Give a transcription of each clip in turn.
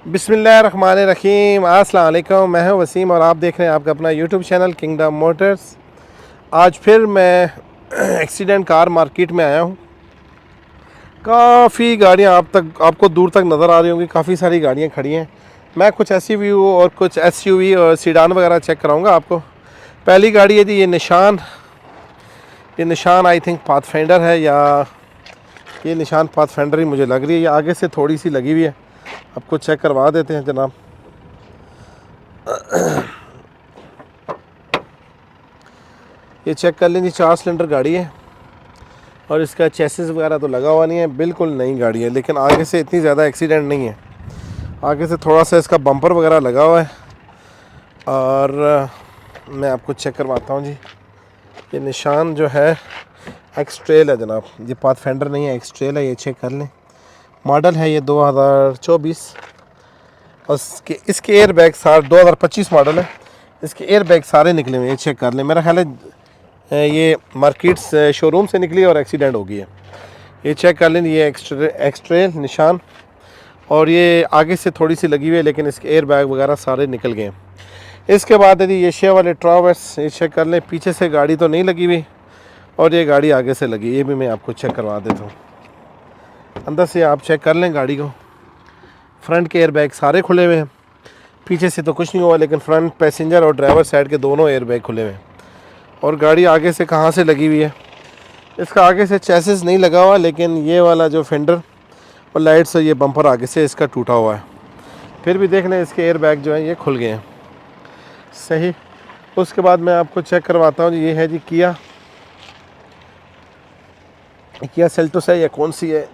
बिस्मिल्लाहिर्रहमानिर्रहीम। अस्सलाम वालेकुम। मैं हूं वसीम और आप देख रहे हैं आपका अपना यूट्यूब चैनल किंगडम मोटर्स। आज फिर मैं एक्सीडेंट कार मार्केट में आया हूं। काफ़ी गाड़ियां आपको दूर तक नज़र आ रही होंगी, काफ़ी सारी गाड़ियां खड़ी हैं। मैं कुछ SUV और कुछ SUV और सीडान वगैरह चेक कराऊंगा आपको। पहली गाड़ी है जी ये निशान आई थिंक पाथफाइंडर है, या ये निशान पाथफाइंडर ही मुझे लग रही है। ये आगे से थोड़ी सी लगी हुई है, आपको चेक करवा देते हैं जनाब। ये चेक कर लीजिए, 4 सिलेंडर गाड़ी है और इसका चेसिस वगैरह तो लगा हुआ नहीं है, बिल्कुल नई गाड़ी है। लेकिन आगे से इतनी ज़्यादा एक्सीडेंट नहीं है, आगे से थोड़ा सा इसका बम्पर वगैरह लगा हुआ है। और मैं आपको चेक करवाता हूँ जी। ये निशान जो है एक्सट्रेल है जनाब, ये पाथफाइंडर नहीं है, एक्सट्रेल है। ये चेक कर लें, मॉडल है ये 2024 और इसके एयर बैग सारे 2025 मॉडल है। इसके एयर बैग सारे निकले हुए हैं, चेक कर लें। मेरा ख्याल है ये मार्केट शोरूम से निकली और एक्सीडेंट हो गई है। ये चेक कर लें, ये एक्सट्रेल निशान और ये आगे से थोड़ी सी लगी हुई है, लेकिन इसके एयर बैग वगैरह सारे निकल गए हैं। इसके बाद यदि ये शेयर वाले ट्रावर्स, ये चेक कर लें, पीछे से गाड़ी तो नहीं लगी हुई और ये गाड़ी आगे से लगी, ये भी मैं आपको चेक करवा देता हूँ। अंदर से आप चेक कर लें गाड़ी को। फ्रंट के एयर बैग सारे खुले हुए हैं, पीछे से तो कुछ नहीं हुआ, लेकिन फ्रंट पैसेंजर और ड्राइवर साइड के दोनों एयर बैग खुले हुए हैं। और गाड़ी आगे से कहाँ से लगी हुई है, इसका आगे से चेसिस नहीं लगा हुआ, लेकिन ये वाला जो फेंडर और लाइट्स और ये बम्पर आगे से इसका टूटा हुआ है। फिर भी देख लें, इसके एयर बैग जो हैं ये खुल गए हैं सही। उसके बाद मैं आपको चेक करवाता हूँ। ये है जी किया सेल्टोस है या कौन सी है।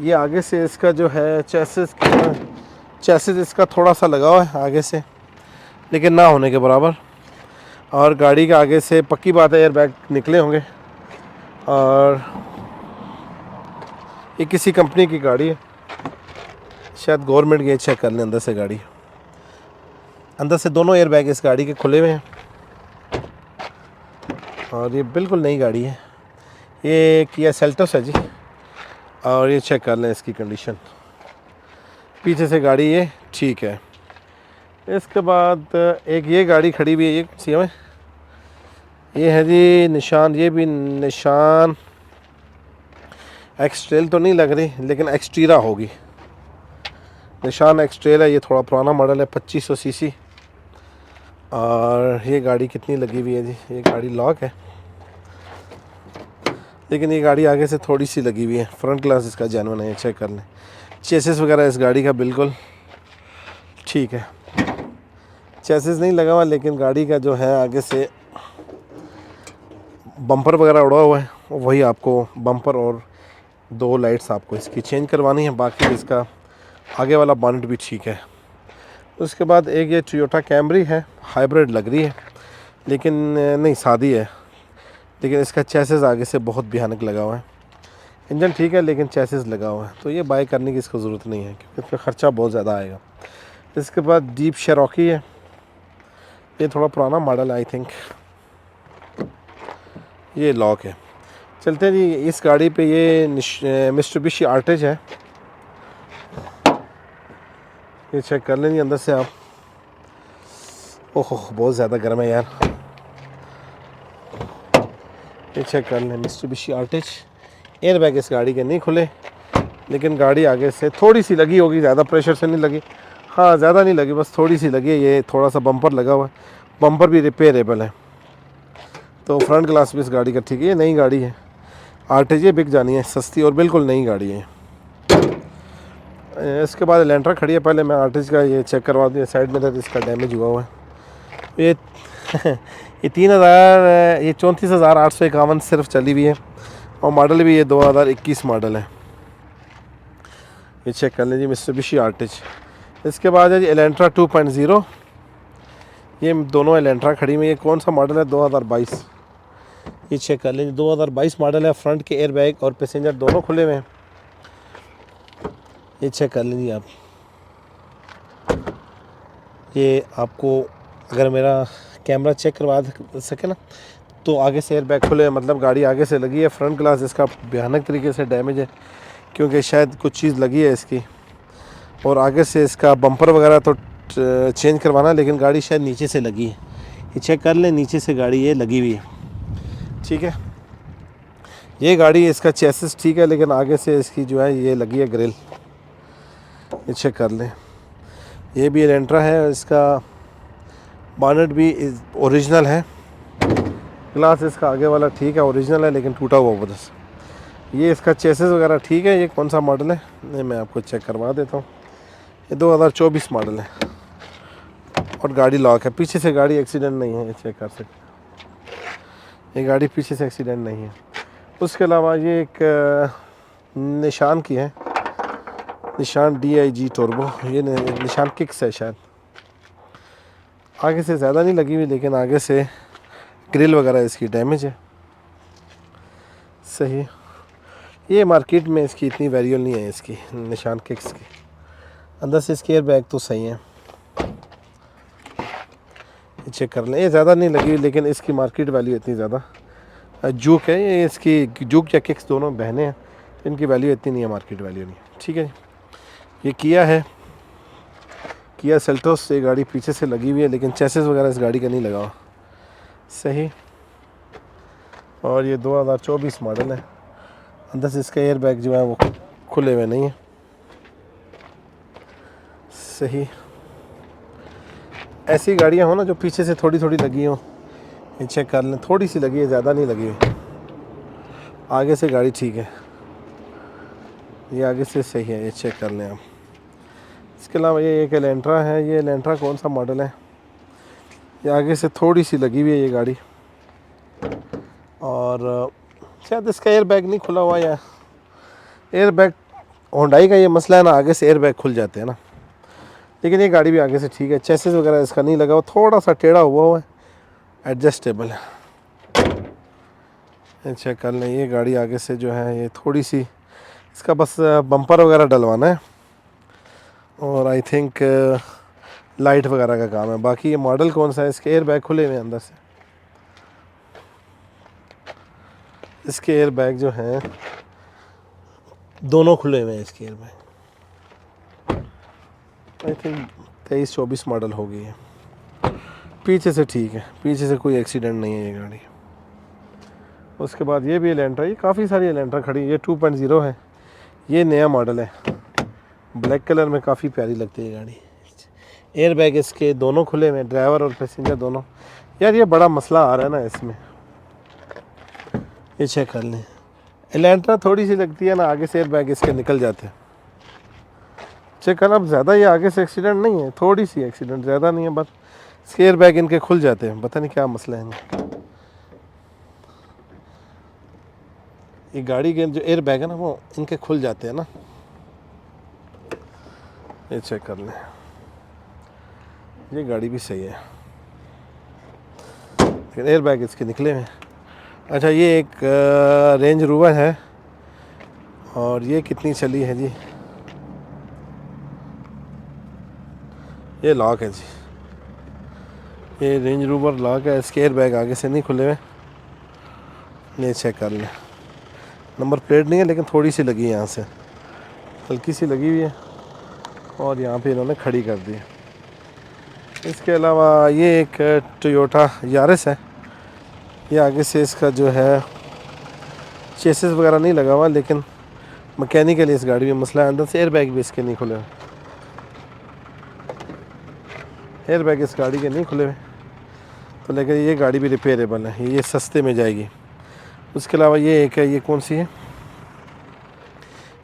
ये आगे से इसका जो है चेसिस इसका थोड़ा सा लगा हुआ है आगे से, लेकिन ना होने के बराबर। और गाड़ी के आगे से पक्की बात है एयर बैग निकले होंगे। और ये किसी कंपनी की गाड़ी है, शायद गवर्नमेंट की। चेक कर लें अंदर से गाड़ी, अंदर से दोनों एयर बैग इस गाड़ी के खुले हुए हैं और ये बिल्कुल नई गाड़ी है। ये किया सेल्टोस है जी। और ये चेक कर लें इसकी कंडीशन, पीछे से गाड़ी ये ठीक है। इसके बाद एक ये गाड़ी खड़ी हुई है, ये सी में ये है जी निशान। ये भी निशान एक्सट्रेल तो नहीं लग रही, लेकिन एक्सटीरा होगी। निशान एक्सट्रेल है, ये थोड़ा पुराना मॉडल है, 2500 सीसी। और ये गाड़ी कितनी लगी हुई है जी, ये गाड़ी लॉक है, लेकिन ये गाड़ी आगे से थोड़ी सी लगी हुई है। फ्रंट ग्लास इसका जेन्युइन है, चेक कर लें। चेसिस वगैरह इस गाड़ी का बिल्कुल ठीक है, चेसिस नहीं लगा हुआ, लेकिन गाड़ी का जो है आगे से बम्पर वगैरह उड़ा हुआ है। वही आपको बम्पर और 2 लाइट्स आपको इसकी चेंज करवानी है, बाकी इसका आगे वाला बॉनेट भी ठीक है। उसके बाद एक ये टोयोटा कैमरी है, हाइब्रिड लग रही है, लेकिन नहीं सादी है, लेकिन इसका चेसिस आगे से बहुत भयानक लगा हुआ है। इंजन ठीक है, लेकिन चेसिस लगा हुआ है, तो ये बाय करने की इसको ज़रूरत नहीं है, क्योंकि इसका ख़र्चा बहुत ज़्यादा आएगा। इसके बाद जीप शेरोकी है, ये थोड़ा पुराना मॉडल है आई थिंक। ये लॉक है। चलते हैं जी इस गाड़ी पे। ये मित्सुबिशी आर्टिज है, ये चेक कर लें जी अंदर से आप। ओहो बहुत ज़्यादा गर्म है यार। ये चेक कर लें, मित्सुबिशी आर्टिज। एयर बैग इस गाड़ी के नहीं खुले, लेकिन गाड़ी आगे से थोड़ी सी लगी होगी, ज़्यादा प्रेशर से नहीं लगी। हाँ ज़्यादा नहीं लगी, बस थोड़ी सी लगी है। ये थोड़ा सा बम्पर लगा हुआ है, बम्पर भी रिपेयरेबल है। तो फ्रंट ग्लास भी इस गाड़ी का ठीक है। ये नई गाड़ी है, आर्टिज, ये बिक जानी है, सस्ती और बिल्कुल नई गाड़ी है। इसके बाद एलेंट्रा खड़ी है। पहले मैं आर्टिज का ये चेक करवा दूँ। साइड में इसका डैमेज हुआ हुआ है। ये ये 3000 ये 34,851 सिर्फ चली हुई है और मॉडल भी ये 2021 मॉडल है। ये चेक कर लीजिए मित्सुबिशी आर्टिज। इसके बाद है जी एलेंट्रा 2.0। ये दोनों एलेंट्रा खड़ी हुई है। ये कौन सा मॉडल है, 2022। ये चेक कर लीजिए 2022 मॉडल है। फ्रंट के एयर बैग और पैसेंजर दोनों खुले हुए हैं, ये चेक कर लीजिए आप। ये आपको अगर मेरा कैमरा चेक करवा सके ना, तो आगे से एयर बैग खुले हैं, मतलब गाड़ी आगे से लगी है। फ्रंट ग्लास इसका भयानक तरीके से डैमेज है, क्योंकि शायद कुछ चीज़ लगी है इसकी। और आगे से इसका बम्पर वगैरह तो चेंज करवाना, लेकिन गाड़ी शायद नीचे से लगी है, ये चेक कर लें, नीचे से गाड़ी ये लगी हुई है। ठीक है, ये गाड़ी इसका चेसिस ठीक है, लेकिन आगे से इसकी जो है ये लगी है ग्रिल, ये चेक कर लें। ये भी एलेंट्रा है, इसका बॉनेट भी ओरिजिनल है, ग्लास इसका आगे वाला ठीक है, ओरिजिनल है, लेकिन टूटा हुआ बस। ये इसका चेसिस वगैरह ठीक है। ये कौन सा मॉडल है, नहीं मैं आपको चेक करवा देता हूँ। ये 2024 मॉडल है और गाड़ी लॉक है, पीछे से गाड़ी एक्सीडेंट नहीं है, ये चेक कर सकते हैं, ये गाड़ी पीछे से एक्सीडेंट नहीं है। उसके अलावा ये एक निशान की है, निशान DIG टर्बो, ये निशान किक्स है शायद, आगे से ज़्यादा नहीं लगी हुई, लेकिन आगे से ग्रिल वगैरह इसकी डैमेज है। सही, ये मार्केट में इसकी इतनी वैल्यू नहीं है इसकी निशान किक्स की। अंदर से इसके एयर बैग तो सही है, ये चेक कर लें, ये ज़्यादा नहीं लगी हुई, लेकिन इसकी मार्केट वैल्यू इतनी ज़्यादा। जूक है ये, इसकी जूक या किक्स दोनों बहने हैं, इनकी वैल्यू इतनी नहीं है, मार्केट वैल्यू नहीं। ठीक है, ये किया है, किया सेल्टोस, ये गाड़ी पीछे से लगी हुई है, लेकिन चेसिस वगैरह इस गाड़ी का नहीं लगा हुआ। सही, और ये 2024 मॉडल है। अंदर से इसका एयर बैग जो है वो खुले हुए नहीं है। सही, ऐसी गाड़ियाँ हो ना जो पीछे से थोड़ी थोड़ी लगी हो, ये चेक कर लें, थोड़ी सी लगी है, ज़्यादा नहीं लगी हुई। आगे से गाड़ी ठीक है, ये आगे से सही है, ये चेक कर लें आप। इसके अलावा ये एक एलेंट्रा है, ये एलेंट्रा कौन सा मॉडल है, ये आगे से थोड़ी सी लगी हुई है ये गाड़ी, और शायद इसका एयर बैग नहीं खुला हुआ, या एयर बैग होंडाई का ये मसला है ना, आगे से एयर बैग खुल जाते हैं ना, लेकिन ये गाड़ी भी आगे से ठीक है। चेसिस वगैरह इसका नहीं लगा हुआ, थोड़ा सा टेढ़ा हुआ है, एडजस्टेबल है, चेक कर लें। ये गाड़ी आगे से जो है ये थोड़ी सी, इसका बस बम्पर वगैरह डलवाना है, और आई थिंक लाइट वगैरह का काम है। बाकी ये मॉडल कौन सा है, इसके एयर बैग खुले हुए हैं अंदर से, इसके एयर बैग जो हैं दोनों खुले हुए हैं, इसके air bag I think 23-24 model हो गई है। पीछे से ठीक है, पीछे से कोई एक्सीडेंट नहीं है ये गाड़ी। उसके बाद ये भी एलेंट्रा, ये काफ़ी सारी एलेंट्रा खड़ी, ये 2.0 है, ये नया मॉडल है, ब्लैक कलर में काफ़ी प्यारी लगती है ये गाड़ी। एयर बैग इसके दोनों खुले हुए हैं, ड्राइवर और पैसेंजर दोनों। यार ये बड़ा मसला आ रहा है ना इसमें, ये चेक कर लें। एलेंट्रा थोड़ी सी लगती है ना, आगे से एयर बैग इसके निकल जाते हैं, चेक करना। अब ज़्यादा ये आगे से एक्सीडेंट नहीं है, थोड़ी सी एक्सीडेंट, ज़्यादा नहीं है, बस इसके एयर बैग इनके खुल जाते हैं, पता नहीं क्या मसला है इनका। ये गाड़ी के जो एयर बैग है ना वो इनके खुल जाते हैं ना, ये चेक कर लें। ये गाड़ी भी सही है, लेकिन एयर बैग इसके निकले हैं। अच्छा, ये एक रेंज रोवर है, और ये कितनी चली है जी, ये लॉक है जी, ये रेंज रोवर लॉक है, इसके एयर बैग आगे से नहीं खुले हुए, ये चेक कर लें। नंबर प्लेट नहीं है, लेकिन थोड़ी सी लगी है, यहाँ से हल्की सी लगी हुई है, और यहाँ पे इन्होंने खड़ी कर दी है। इसके अलावा ये एक टोयोटा यारिस है, ये आगे से इसका जो है चेसिस वगैरह नहीं लगा हुआ, लेकिन मैकेनिकली इस गाड़ी में मसला है, अंदर से एयर बैग भी इसके नहीं खुले हुए, एयर बैग इस गाड़ी के नहीं खुले हुए, तो लेकिन ये गाड़ी भी रिपेयरेबल है, ये सस्ते में जाएगी। उसके अलावा ये एक है, ये कौन सी है,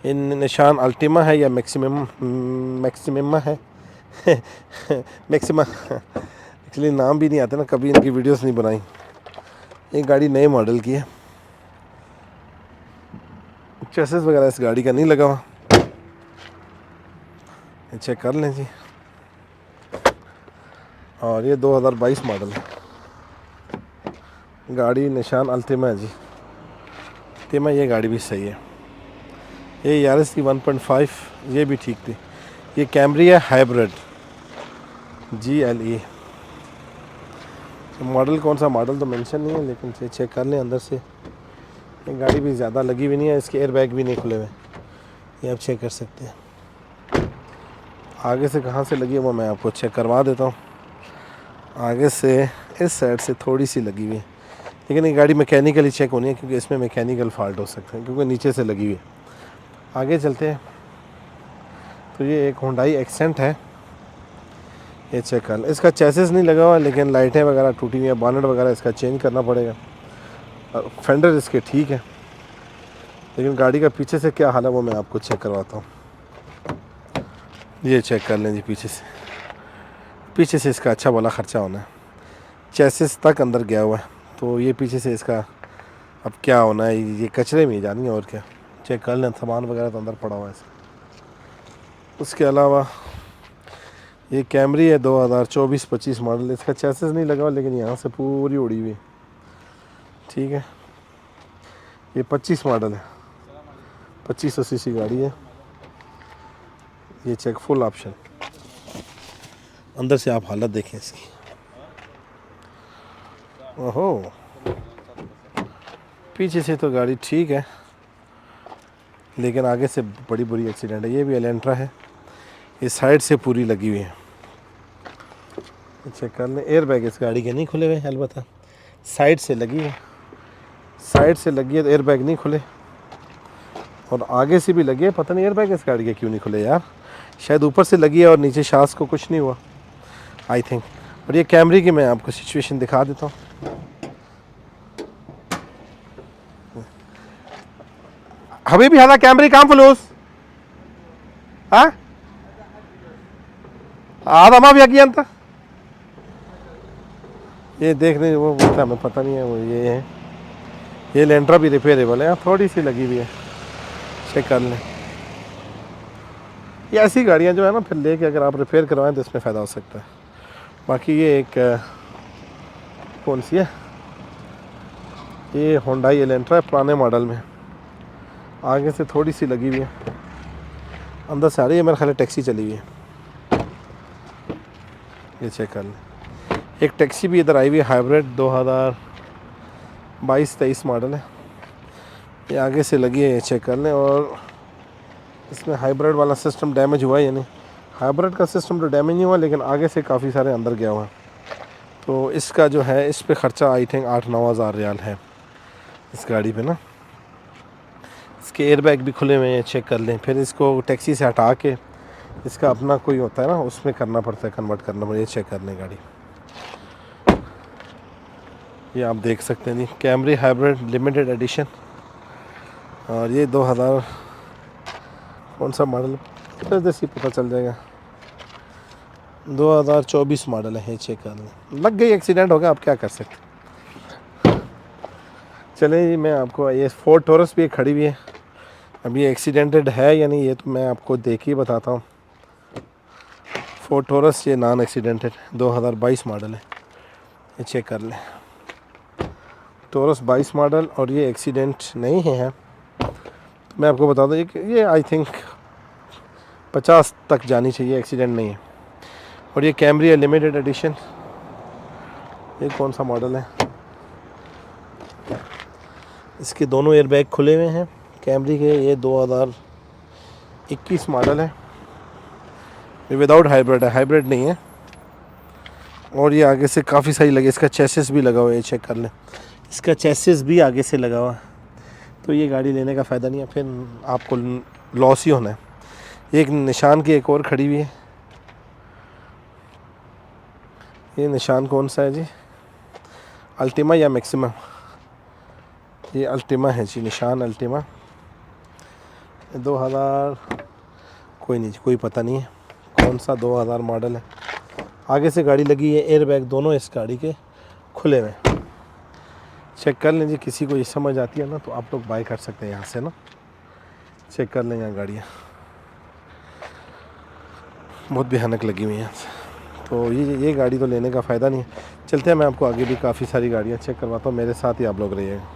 ये निशान अल्टीमा है या मैक्सिमा है मैक्सिमा एक्चुअली नाम भी नहीं आता ना, कभी इनकी वीडियोस नहीं बनाई। ये गाड़ी नए मॉडल की है, चेसिस वगैरह इस गाड़ी का नहीं लगा हुआ, चेक कर लें जी। और ये 2022 मॉडल है, गाड़ी निशान अल्टीमा है जी, अल्टीमा, ये गाड़ी भी सही है। ये यारिस की 1.5, ये भी ठीक थी। ये कैमरी है हाइब्रिड GLE, मॉडल कौन सा मॉडल तो मेंशन नहीं है, लेकिन चेक कर लें अंदर से। ये गाड़ी भी ज़्यादा लगी हुई नहीं है, इसके एयर बैग भी नहीं खुले हुए, ये आप चेक कर सकते हैं। आगे से कहाँ से लगी है वो मैं आपको चेक करवा देता हूँ। आगे से इस साइड से थोड़ी सी लगी हुई है, लेकिन ये गाड़ी मैकेनिकली चेक होनी है क्योंकि इसमें मैकेनिकल फॉल्ट हो सकते हैं क्योंकि नीचे से लगी हुई है। आगे चलते हैं तो ये एक होंडाई एक्सेंट है, ये चेक कर लें। इसका चेसिस नहीं लगा हुआ लेकिन लाइटें वगैरह टूटी हुई है, बॉनेट वगैरह इसका चेंज करना पड़ेगा। और फेंडर इसके ठीक है, लेकिन गाड़ी का पीछे से क्या हाल है वो मैं आपको चेक करवाता हूँ। ये चेक कर लें जी, पीछे से इसका अच्छा वाला ख़र्चा होना है। चेसिस तक अंदर गया हुआ है, तो ये पीछे से इसका अब क्या होना है, ये कचरे में जानी है और क्या। चेक कर लें, सामान वगैरह तो अंदर पड़ा हुआ है। उसके अलावा ये कैमरी है 2024-25 मॉडल, इसका चेसिस नहीं लगा हुआ लेकिन यहाँ से पूरी उड़ी हुई, ठीक है। ये 25 मॉडल है, 2500 सीसी गाड़ी है। ये चेक फुल ऑप्शन, अंदर से आप हालत देखें इसकी। ओहो, पीछे से तो गाड़ी ठीक है लेकिन आगे से बड़ी बुरी एक्सीडेंट है। ये भी एलेंट्रा है, ये साइड से पूरी लगी हुई है। चेक कर लें, एयर बैग इस गाड़ी के नहीं खुले हुए, अलबत्ता साइड से लगी है, साइड से लगी है तो एयर बैग नहीं खुले, और आगे से भी लगी है। पता नहीं एयर बैग इस गाड़ी के क्यों नहीं खुले यार, शायद ऊपर से लगी है और नीचे शास को कुछ नहीं हुआ आई थिंक। और ये कैमरी की मैं आपको सिचुएशन दिखा देता हूँ। हबीबी हदा कैमरी काम फ्लूस आधा माँ भी आगे अंत ये देखने वो बोलता हमें पता नहीं है वो ये है। ये लेंट्रा भी रिपेयरेबल है, थोड़ी सी लगी हुई है, चेक कर लें। ये ऐसी गाड़ियाँ जो है ना फिर लेके अगर आप रिपेयर करवाएं तो इसमें फ़ायदा हो सकता है। बाकी ये एक कौन सी है, ये होंडाई एलेंट्रा है पुराने मॉडल में, आगे से थोड़ी सी लगी हुई है, अंदर से आ रही है, मेरे ख्याल टैक्सी चली हुई है। ये चेक कर लें। एक टैक्सी भी इधर आई हुई है, हाइब्रिड 2022-23 मॉडल है, ये आगे से लगी है, ये चेक कर लें। और इसमें हाइब्रिड वाला सिस्टम डैमेज हुआ है या नहीं, हाइब्रिड का सिस्टम तो डैमेज नहीं हुआ लेकिन आगे से काफ़ी सारे अंदर गया हुआ है। तो इसका जो है इस पे ख़र्चा आई थिंक 8-9 हज़ार रियाल है इस गाड़ी पे ना। इसके एयरबैग भी खुले हुए हैं, चेक कर लें। फिर इसको टैक्सी से हटा के इसका अपना कोई होता है ना, उसमें करना पड़ता है, कन्वर्ट करना पड़ता है। ये चेक कर लें गाड़ी, ये आप देख सकते हैं जी, कैमरी हाइब्रिड लिमिटेड एडिशन, और ये 2000 कौन सा मॉडल जैसे पता चल जाएगा, 2024 मॉडल है। ये चेक कर लें। लग गई, एक्सीडेंट हो गया, आप क्या कर सकते। चलिए जी, मैं आपको ये फोर्ड टोरस भी खड़ी हुई है, अभी एक्सीडेंटेड है या नहीं ये तो मैं आपको देख ही बताता हूँ। फोर्ड टोरस ये नॉन एक्सीडेंटेड 2022 मॉडल है, ये चेक कर लें। टोरस 22 मॉडल और ये एक्सीडेंट नहीं है। तो मैं आपको बता दूँ ये आई थिंक 50 तक जानी चाहिए, एक्सीडेंट नहीं है। और ये कैमरी है लिमिटेड एडिशन, ये कौन सा मॉडल है, इसके दोनों एयरबैग खुले हुए हैं कैमरी के। ये 2021 मॉडल है, ये विदाउट हाइब्रिड है, हाइब्रिड नहीं है। और ये आगे से काफ़ी सारी लगे, इसका चेसिस भी लगा हुआ है, चेक कर लें, इसका चेसिस भी आगे से लगा हुआ है। तो ये गाड़ी लेने का फ़ायदा नहीं है, फिर आपको लॉस ही होना है। एक निशान की एक और खड़ी हुई है, ये निशान कौन सा है जी, अल्टीमा या मैक्सिमा, ये अल्टीमा है जी, निशान अल्टीमा 2000 कोई नहीं, कोई पता नहीं है कौन सा 2000 मॉडल है। आगे से गाड़ी लगी है, एयरबैग दोनों इस गाड़ी के खुले हुए, चेक कर लें जी। किसी को ये समझ आती है ना तो आप लोग बाय कर सकते हैं यहाँ से ना, चेक कर लें। यहाँ गाड़ियाँ बहुत भयानक लगी हुई हैं, तो ये गाड़ी तो लेने का फ़ायदा नहीं है। चलते हैं, मैं आपको आगे भी काफ़ी सारी गाड़ियाँ चेक करवाता हूँ, मेरे साथ ही आप लोग रहिएगा।